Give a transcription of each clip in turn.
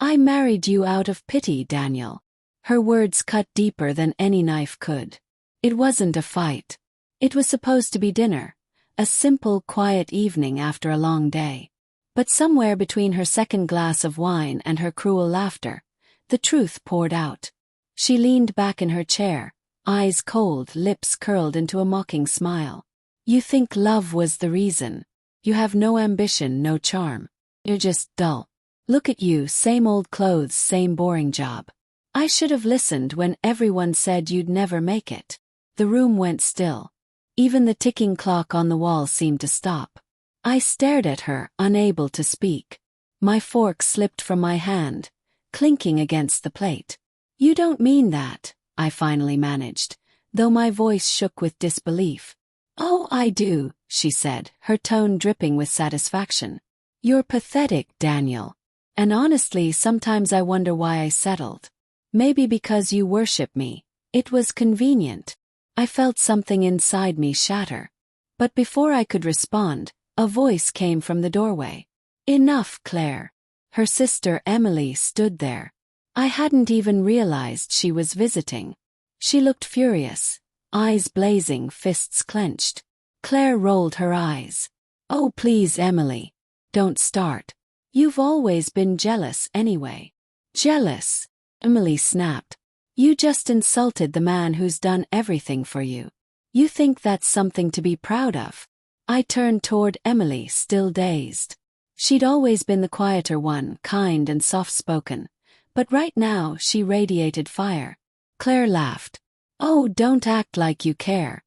I married you out of pity, Daniel. Her words cut deeper than any knife could. It wasn't a fight. It was supposed to be dinner, a simple, quiet evening after a long day. But somewhere between her second glass of wine and her cruel laughter, the truth poured out. She leaned back in her chair, eyes cold, lips curled into a mocking smile. You think love was the reason. You have no ambition, no charm. You're just dull. Look at you, same old clothes, same boring job. I should have listened when everyone said you'd never make it. The room went still. Even the ticking clock on the wall seemed to stop. I stared at her, unable to speak. My fork slipped from my hand, clinking against the plate. You don't mean that, I finally managed, though my voice shook with disbelief. Oh, I do, she said, her tone dripping with satisfaction. You're pathetic, Daniel. And honestly, sometimes I wonder why I settled. Maybe because you worship me. It was convenient. I felt something inside me shatter. But before I could respond, a voice came from the doorway. Enough, Claire. Her sister Emily stood there. I hadn't even realized she was visiting. She looked furious, eyes blazing, fists clenched. Claire rolled her eyes. Oh, please, Emily. Don't start. You've always been jealous anyway. Jealous? Emily snapped. You just insulted the man who's done everything for you. You think that's something to be proud of? I turned toward Emily, still dazed. She'd always been the quieter one, kind and soft-spoken. But right now she radiated fire. Claire laughed. Oh, don't act like you care.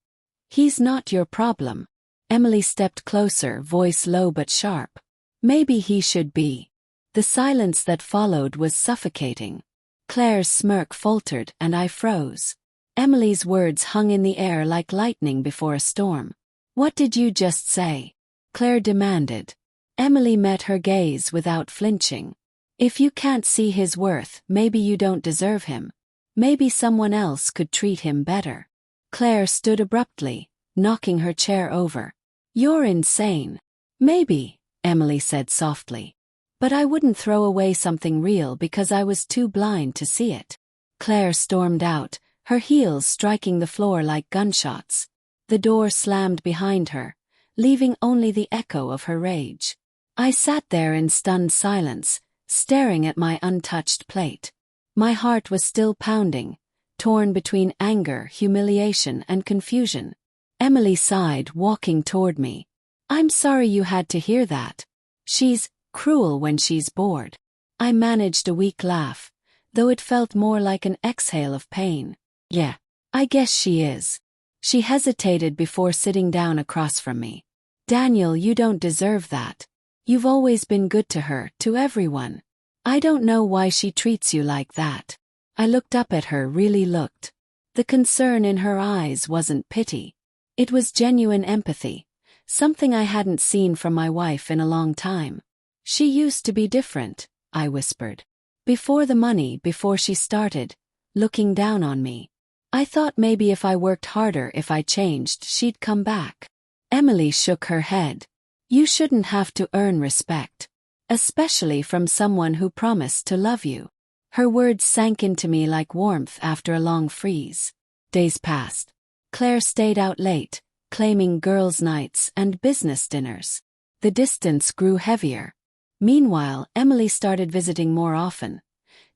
He's not your problem. Emily stepped closer, voice low but sharp. Maybe he should be. The silence that followed was suffocating. Claire's smirk faltered and I froze. Emily's words hung in the air like lightning before a storm. What did you just say? Claire demanded. Emily met her gaze without flinching. If you can't see his worth, maybe you don't deserve him. Maybe someone else could treat him better. Claire stood abruptly, knocking her chair over. You're insane. Maybe, Emily said softly. But I wouldn't throw away something real because I was too blind to see it. Claire stormed out, her heels striking the floor like gunshots. The door slammed behind her, leaving only the echo of her rage. I sat there in stunned silence, staring at my untouched plate. My heart was still pounding, torn between anger, humiliation, and confusion. Emily sighed, walking toward me. I'm sorry you had to hear that. She's cruel when she's bored. I managed a weak laugh, though it felt more like an exhale of pain. Yeah, I guess she is. She hesitated before sitting down across from me. Daniel, you don't deserve that. You've always been good to her, to everyone. I don't know why she treats you like that. I looked up at her, really looked. The concern in her eyes wasn't pity. It was genuine empathy, something I hadn't seen from my wife in a long time. She used to be different, I whispered. Before the money, before she started looking down on me. I thought maybe if I worked harder, if I changed, she'd come back. Emily shook her head. You shouldn't have to earn respect. Especially from someone who promised to love you. Her words sank into me like warmth after a long freeze. Days passed. Claire stayed out late, claiming girls' nights and business dinners. The distance grew heavier. Meanwhile, Emily started visiting more often.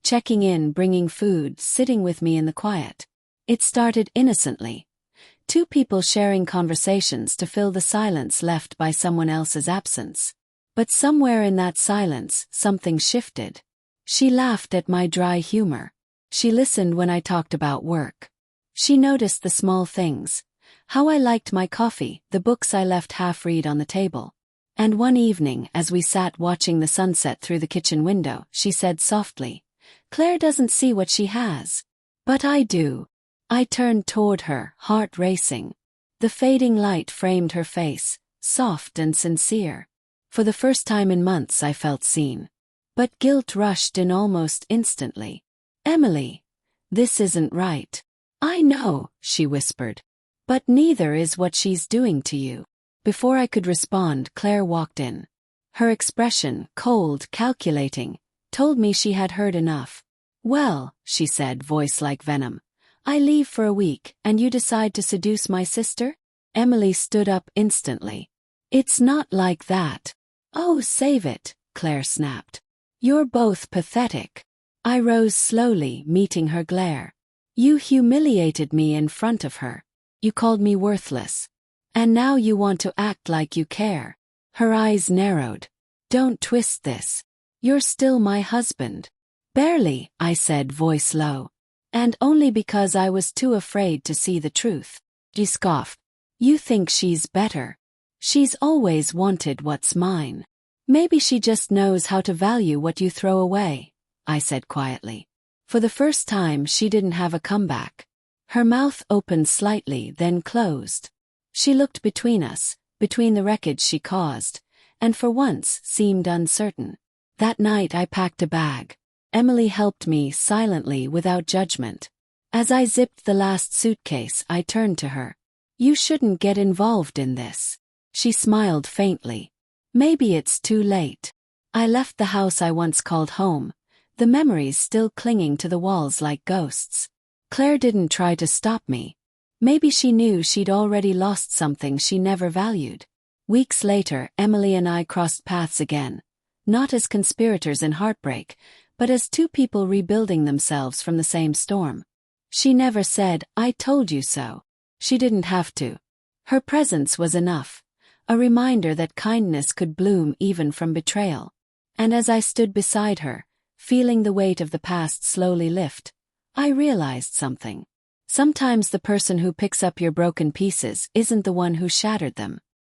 Checking in, bringing food, sitting with me in the quiet. It started innocently. Two people sharing conversations to fill the silence left by someone else's absence. But somewhere in that silence, something shifted. She laughed at my dry humor. She listened when I talked about work. She noticed the small things. How I liked my coffee, the books I left half-read on the table. And one evening, as we sat watching the sunset through the kitchen window, she said softly, Claire doesn't see what she has. But I do. I turned toward her, heart racing. The fading light framed her face, soft and sincere. For the first time in months I felt seen. But guilt rushed in almost instantly. Emily, this isn't right. I know, she whispered. But neither is what she's doing to you. Before I could respond, Claire walked in. Her expression, cold, calculating, told me she had heard enough. Well, she said, voice like venom. I leave for a week, and you decide to seduce my sister? Emily stood up instantly. It's not like that. Oh, save it, Claire snapped. You're both pathetic. I rose slowly, meeting her glare. You humiliated me in front of her. You called me worthless. And now you want to act like you care. Her eyes narrowed. Don't twist this. You're still my husband. Barely, I said, voice low. And only because I was too afraid to see the truth. She scoffed. You think she's better. She's always wanted what's mine. Maybe she just knows how to value what you throw away, I said quietly. For the first time, she didn't have a comeback. Her mouth opened slightly, then closed. She looked between us, between the wreckage she caused, and for once seemed uncertain. That night I packed a bag. Emily helped me silently, without judgment. As I zipped the last suitcase, I turned to her. You shouldn't get involved in this. She smiled faintly. Maybe it's too late. I left the house I once called home, the memories still clinging to the walls like ghosts. Claire didn't try to stop me. Maybe she knew she'd already lost something she never valued. Weeks later, Emily and I crossed paths again, not as conspirators in Heartbreak, but as two people rebuilding themselves from the same storm. She never said, I told you so. She didn't have to. Her presence was enough, a reminder that kindness could bloom even from betrayal. And as I stood beside her, feeling the weight of the past slowly lift, I realized something. Sometimes the person who picks up your broken pieces isn't the one who shattered them.